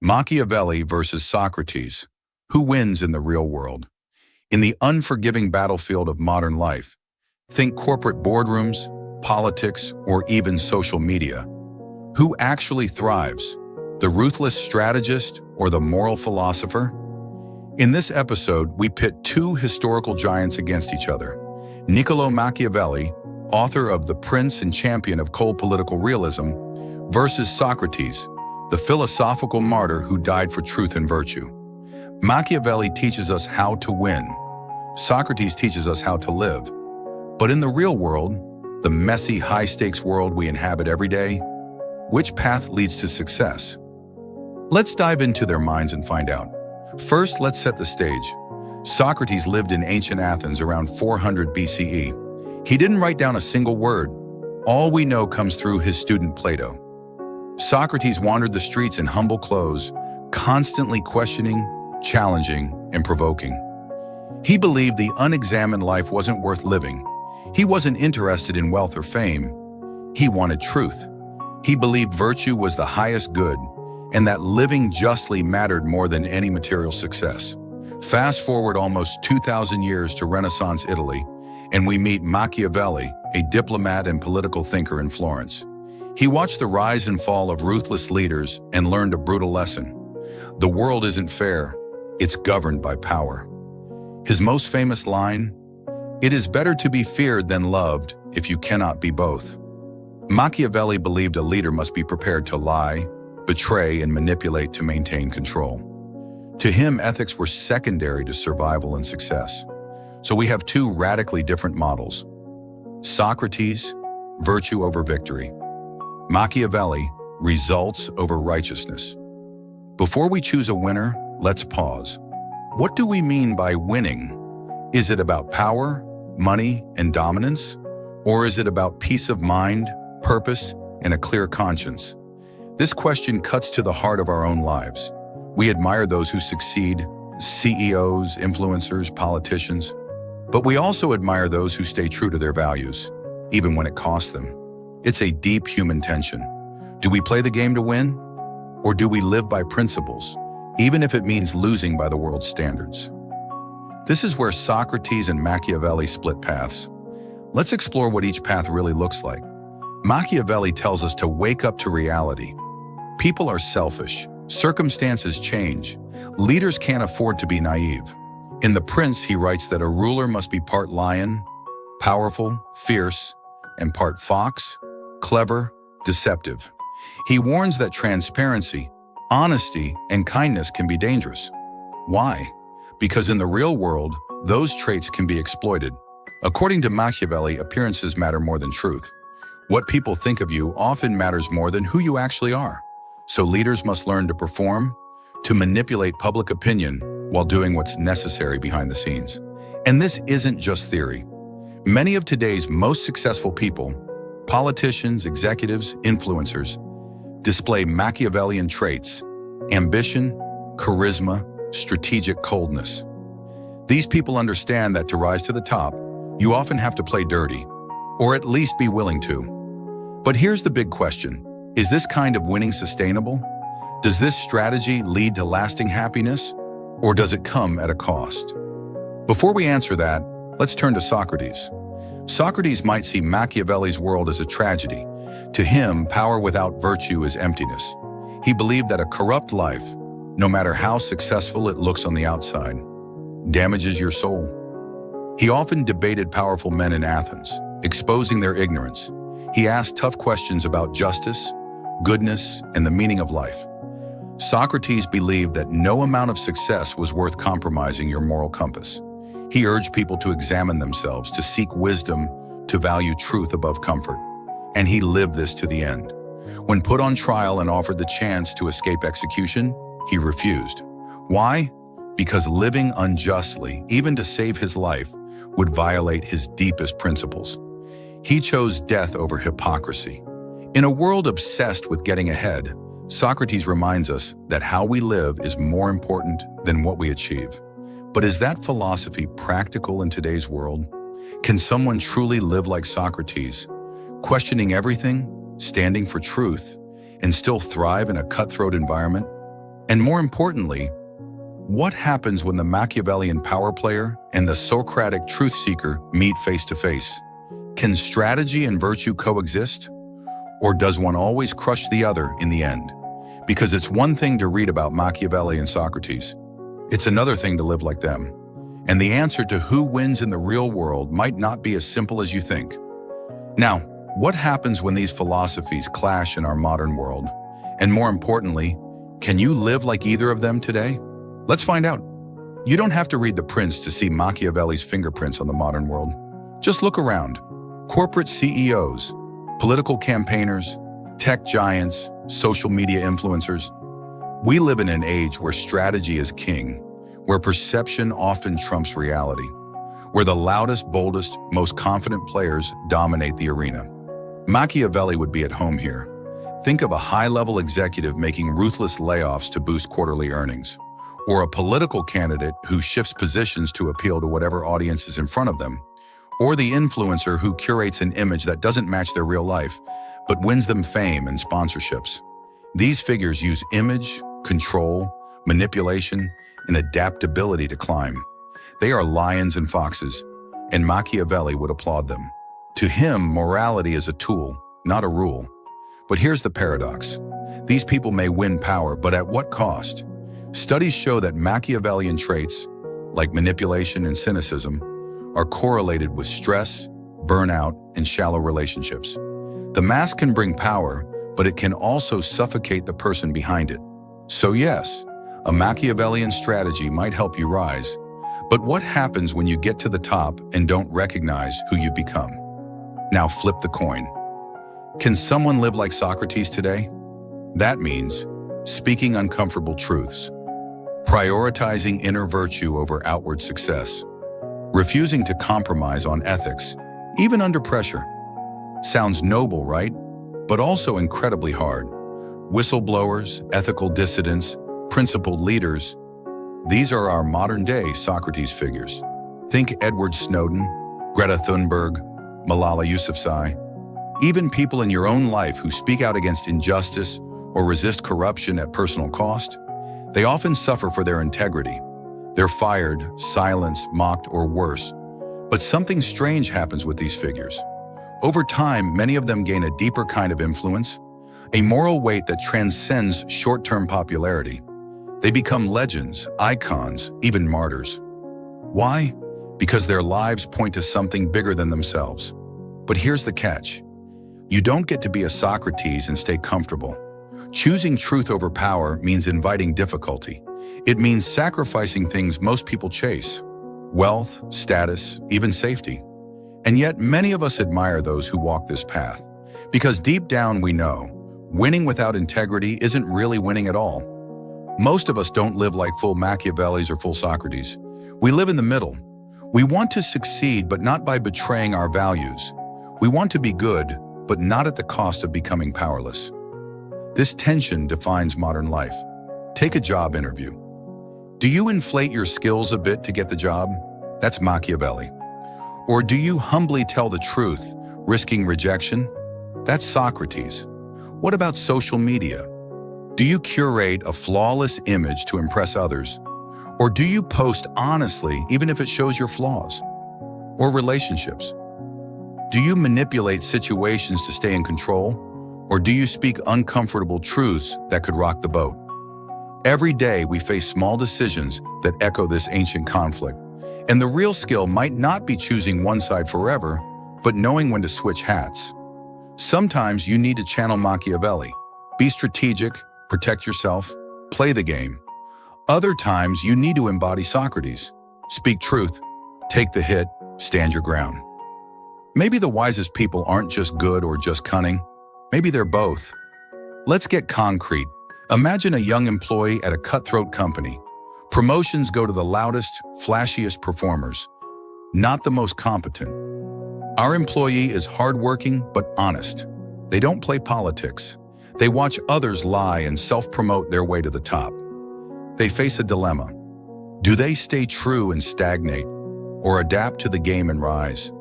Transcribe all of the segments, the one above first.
Machiavelli versus Socrates. Who wins in the real world? In the unforgiving battlefield of modern life, think corporate boardrooms, politics, or even social media. Who actually thrives? The ruthless strategist or the moral philosopher? In this episode, we pit two historical giants against each other. Niccolo Machiavelli, author of The Prince and Champion of Cold Political Realism, versus Socrates, the philosophical martyr who died for truth and virtue. Machiavelli teaches us how to win. Socrates teaches us how to live. But in the real world, the messy, high-stakes world we inhabit every day, which path leads to success? Let's dive into their minds and find out. First, let's set the stage. Socrates lived in ancient Athens around 400 BCE. He didn't write down a single word. All we know comes through his student Plato. Socrates wandered the streets in humble clothes, constantly questioning, challenging, and provoking. He believed the unexamined life wasn't worth living. He wasn't interested in wealth or fame. He wanted truth. He believed virtue was the highest good, and that living justly mattered more than any material success. Fast forward almost 2,000 years to Renaissance Italy, and we meet Machiavelli, a diplomat and political thinker in Florence. He watched the rise and fall of ruthless leaders and learned a brutal lesson. The world isn't fair, it's governed by power. His most famous line, "It is better to be feared than loved if you cannot be both." Machiavelli believed a leader must be prepared to lie, betray, and manipulate to maintain control. To him, ethics were secondary to survival and success. So we have two radically different models. Socrates, virtue over victory. Machiavelli, results over righteousness. Before we choose a winner, let's pause. What do we mean by winning? Is it about power, money, and dominance? Or is it about peace of mind, purpose, and a clear conscience? This question cuts to the heart of our own lives. We admire those who succeed, CEOs, influencers, politicians, but we also admire those who stay true to their values, even when it costs them. It's a deep human tension. Do we play the game to win? Or do we live by principles, even if it means losing by the world's standards? This is where Socrates and Machiavelli split paths. Let's explore what each path really looks like. Machiavelli tells us to wake up to reality. People are selfish. Circumstances change. Leaders can't afford to be naive. In The Prince, he writes that a ruler must be part lion, powerful, fierce, and part fox, clever, deceptive. He warns that transparency, honesty, and kindness can be dangerous. Why? Because in the real world, those traits can be exploited. According to Machiavelli, appearances matter more than truth. What people think of you often matters more than who you actually are. So leaders must learn to perform, to manipulate public opinion while doing what's necessary behind the scenes. And this isn't just theory. Many of today's most successful people, politicians, executives, influencers, display Machiavellian traits: ambition, charisma, strategic coldness. These people understand that to rise to the top, you often have to play dirty, or at least be willing to. But here's the big question. Is this kind of winning sustainable? Does this strategy lead to lasting happiness, or does it come at a cost? Before we answer that, let's turn to Socrates. Socrates might see Machiavelli's world as a tragedy. To him, power without virtue is emptiness. He believed that a corrupt life, no matter how successful it looks on the outside, damages your soul. He often debated powerful men in Athens, exposing their ignorance. He asked tough questions about justice, goodness, and the meaning of life. Socrates believed that no amount of success was worth compromising your moral compass. He urged people to examine themselves, to seek wisdom, to value truth above comfort. And he lived this to the end. When put on trial and offered the chance to escape execution, he refused. Why? Because living unjustly, even to save his life, would violate his deepest principles. He chose death over hypocrisy. In a world obsessed with getting ahead, Socrates reminds us that how we live is more important than what we achieve. But is that philosophy practical in today's world? Can someone truly live like Socrates, questioning everything, standing for truth, and still thrive in a cutthroat environment? And more importantly, what happens when the Machiavellian power player and the Socratic truth seeker meet face to face? Can strategy and virtue coexist? Or does one always crush the other in the end? Because it's one thing to read about Machiavelli and Socrates. It's another thing to live like them. And the answer to who wins in the real world might not be as simple as you think. Now, what happens when these philosophies clash in our modern world? And more importantly, can you live like either of them today? Let's find out. You don't have to read The Prince to see Machiavelli's fingerprints on the modern world. Just look around. Corporate CEOs, political campaigners, tech giants, social media influencers. We live in an age where strategy is king, where perception often trumps reality, where the loudest, boldest, most confident players dominate the arena. Machiavelli would be at home here. Think of a high-level executive making ruthless layoffs to boost quarterly earnings, or a political candidate who shifts positions to appeal to whatever audience is in front of them, or the influencer who curates an image that doesn't match their real life, but wins them fame and sponsorships. These figures use image, control, manipulation, and adaptability to climb. They are lions and foxes, and Machiavelli would applaud them. To him, morality is a tool, not a rule. But here's the paradox. These people may win power, but at what cost? Studies show that Machiavellian traits, like manipulation and cynicism, are correlated with stress, burnout, and shallow relationships. The mask can bring power, but it can also suffocate the person behind it. So yes, a Machiavellian strategy might help you rise, but what happens when you get to the top and don't recognize who you've become? Now flip the coin. Can someone live like Socrates today? That means speaking uncomfortable truths, prioritizing inner virtue over outward success, refusing to compromise on ethics, even under pressure. Sounds noble, right? But also incredibly hard. Whistleblowers, ethical dissidents, principled leaders, these are our modern-day Socrates figures. Think Edward Snowden, Greta Thunberg, Malala Yousafzai. Even people in your own life who speak out against injustice or resist corruption at personal cost, they often suffer for their integrity. They're fired, silenced, mocked, or worse. But something strange happens with these figures. Over time, many of them gain a deeper kind of influence, a moral weight that transcends short-term popularity. They become legends, icons, even martyrs. Why? Because their lives point to something bigger than themselves. But here's the catch. You don't get to be a Socrates and stay comfortable. Choosing truth over power means inviting difficulty. It means sacrificing things most people chase: wealth, status, even safety. And yet many of us admire those who walk this path, because deep down we know winning without integrity isn't really winning at all. Most of us don't live like full Machiavellis or full Socrates. We live in the middle. We want to succeed, but not by betraying our values. We want to be good, but not at the cost of becoming powerless. This tension defines modern life. Take a job interview. Do you inflate your skills a bit to get the job? That's Machiavelli. Or do you humbly tell the truth, risking rejection? That's Socrates. What about social media? Do you curate a flawless image to impress others? Or do you post honestly, even if it shows your flaws? Or relationships? Do you manipulate situations to stay in control? Or do you speak uncomfortable truths that could rock the boat? Every day we face small decisions that echo this ancient conflict. And the real skill might not be choosing one side forever, but knowing when to switch hats. Sometimes you need to channel Machiavelli. Be strategic, protect yourself, play the game. Other times you need to embody Socrates. Speak truth, take the hit, stand your ground. Maybe the wisest people aren't just good or just cunning. Maybe they're both. Let's get concrete. Imagine a young employee at a cutthroat company. Promotions go to the loudest, flashiest performers, not the most competent. Our employee is hardworking but honest. They don't play politics. They watch others lie and self-promote their way to the top. They face a dilemma. Do they stay true and stagnate, or adapt to the game and rise?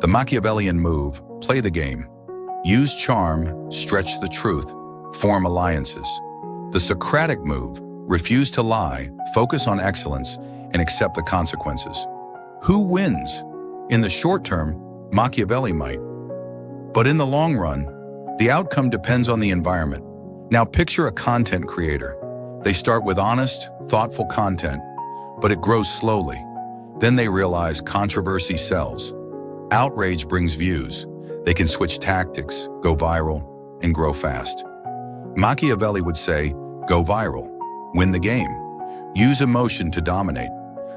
The Machiavellian move: play the game. Use charm, stretch the truth, form alliances. The Socratic move: refuse to lie, focus on excellence, and accept the consequences. Who wins? In the short term, Machiavelli might. But in the long run, the outcome depends on the environment. Now picture a content creator. They start with honest, thoughtful content, but it grows slowly. Then they realize controversy sells. Outrage brings views. They can switch tactics, go viral, and grow fast. Machiavelli would say, go viral, win the game, use emotion to dominate.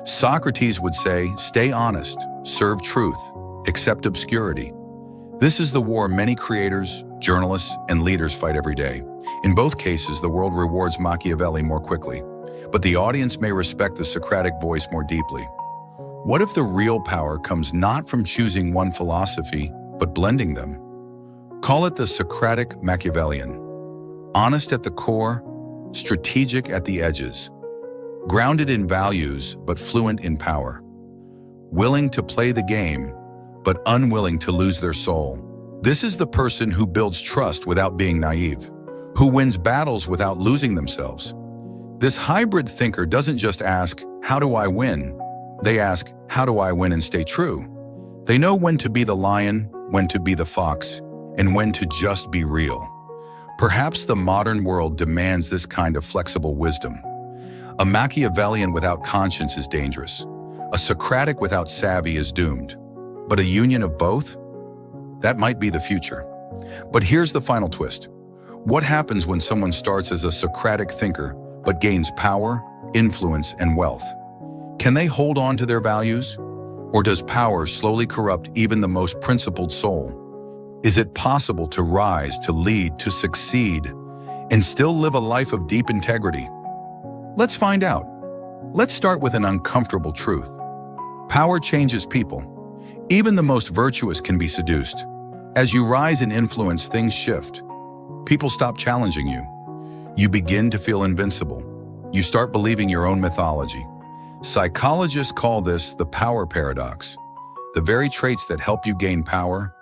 Socrates would say, stay honest, serve truth, accept obscurity. This is the war many creators, journalists, and leaders fight every day. In both cases, the world rewards Machiavelli more quickly, but the audience may respect the Socratic voice more deeply. What if the real power comes not from choosing one philosophy, but blending them? Call it the Socratic Machiavellian. Honest at the core, strategic at the edges, grounded in values but fluent in power, willing to play the game but unwilling to lose their soul. This is the person who builds trust without being naive, who wins battles without losing themselves. This hybrid thinker doesn't just ask, how do I win? They ask, how do I win and stay true? They know when to be the lion, when to be the fox, and when to just be real. Perhaps the modern world demands this kind of flexible wisdom. A Machiavellian without conscience is dangerous. A Socratic without savvy is doomed. But a union of both? That might be the future. But here's the final twist. What happens when someone starts as a Socratic thinker but gains power, influence, and wealth? Can they hold on to their values? Or does power slowly corrupt even the most principled soul? Is it possible to rise, to lead, to succeed, and still live a life of deep integrity? Let's find out. Let's start with an uncomfortable truth. Power changes people. Even the most virtuous can be seduced. As you rise in influence, things shift. People stop challenging you. You begin to feel invincible. You start believing your own mythology. Psychologists call this the power paradox. The very traits that help you gain power,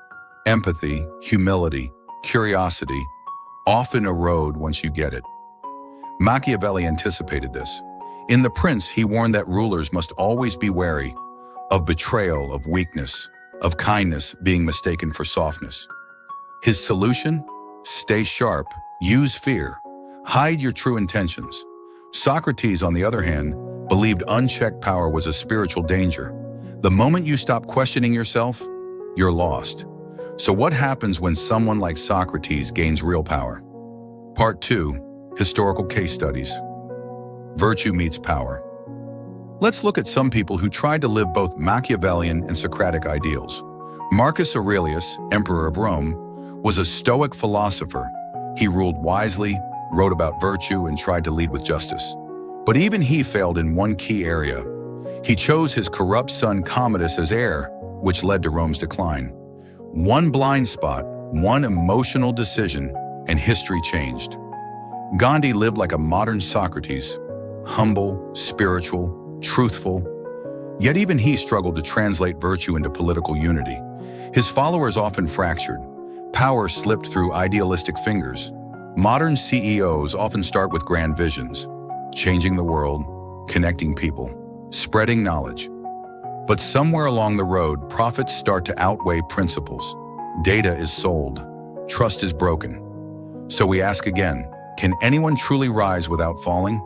empathy, humility, curiosity, often erode once you get it. Machiavelli anticipated this. In The Prince, he warned that rulers must always be wary of betrayal, of weakness, of kindness being mistaken for softness. His solution? Stay sharp, use fear, hide your true intentions. Socrates, on the other hand, believed unchecked power was a spiritual danger. The moment you stop questioning yourself, you're lost. So what happens when someone like Socrates gains real power? Part 2, Historical Case Studies. Virtue meets power. Let's look at some people who tried to live both Machiavellian and Socratic ideals. Marcus Aurelius, Emperor of Rome, was a Stoic philosopher. He ruled wisely, wrote about virtue, and tried to lead with justice. But even he failed in one key area. He chose his corrupt son Commodus as heir, which led to Rome's decline. One blind spot, one emotional decision, and history changed. Gandhi lived like a modern Socrates, humble, spiritual, truthful, yet even he struggled to translate virtue into political unity. His followers often fractured. Power slipped through idealistic fingers. Modern CEOs often start with grand visions, changing the world, connecting people, spreading knowledge. But somewhere along the road, profits start to outweigh principles. Data is sold. Trust is broken. So we ask again, can anyone truly rise without falling?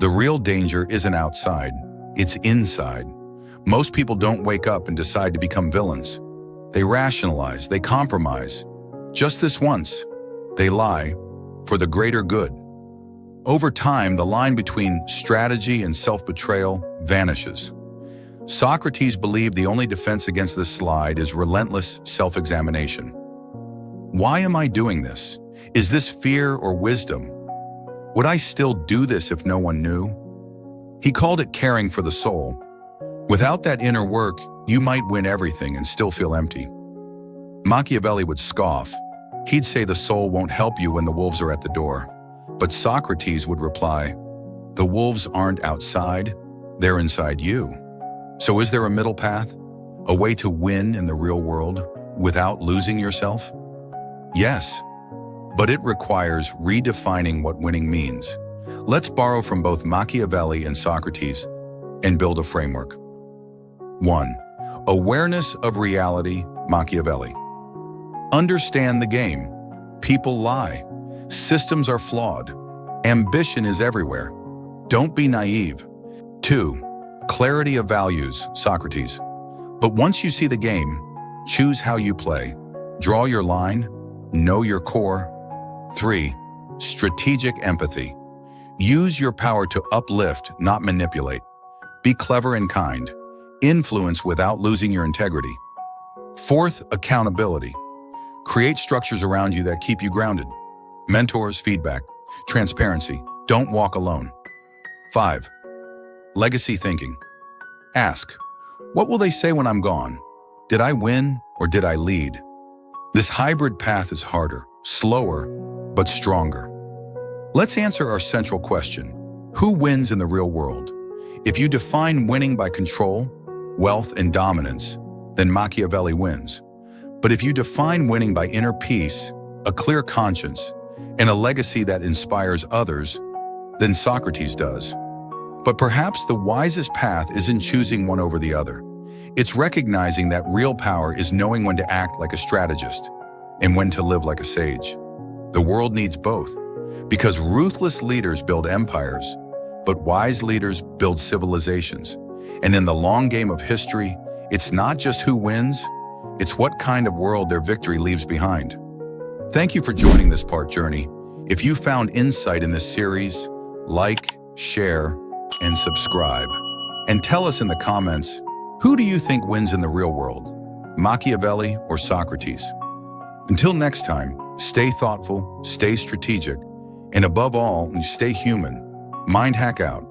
The real danger isn't outside. It's inside. Most people don't wake up and decide to become villains. They rationalize, they compromise. Just this once, they lie for the greater good. Over time, the line between strategy and self-betrayal vanishes. Socrates believed the only defense against this slide is relentless self-examination. Why am I doing this? Is this fear or wisdom? Would I still do this if no one knew? He called it caring for the soul. Without that inner work, you might win everything and still feel empty. Machiavelli would scoff. He'd say the soul won't help you when the wolves are at the door. But Socrates would reply, the wolves aren't outside, they're inside you. So is there a middle path? A way to win in the real world without losing yourself? Yes, but it requires redefining what winning means. Let's borrow from both Machiavelli and Socrates and build a framework. 1. Awareness of reality, Machiavelli. Understand the game. People lie. Systems are flawed. Ambition is everywhere. Don't be naive. 2. Clarity of values, Socrates. But once you see the game, choose how you play. Draw your line. Know your core. 3. Strategic empathy. Use your power to uplift, not manipulate. Be clever and kind. Influence without losing your integrity. 4th, accountability. Create structures around you that keep you grounded. Mentors, feedback, transparency. Don't walk alone. 5. Legacy thinking. Ask, what will they say when I'm gone? Did I win or did I lead? This hybrid path is harder, slower, but stronger. Let's answer our central question. Who wins in the real world? If you define winning by control, wealth, and dominance, then Machiavelli wins. But if you define winning by inner peace, a clear conscience, and a legacy that inspires others, then Socrates does. But perhaps the wisest path isn't choosing one over the other. It's recognizing that real power is knowing when to act like a strategist and when to live like a sage. The world needs both, because ruthless leaders build empires, but wise leaders build civilizations. And in the long game of history, it's not just who wins, it's what kind of world their victory leaves behind. Thank you for joining this part journey. If you found insight in this series, like, share, and subscribe. And tell us in the comments, who do you think wins in the real world, Machiavelli or Socrates? Until next time, stay thoughtful, stay strategic, and above all, stay human. Mindhack out.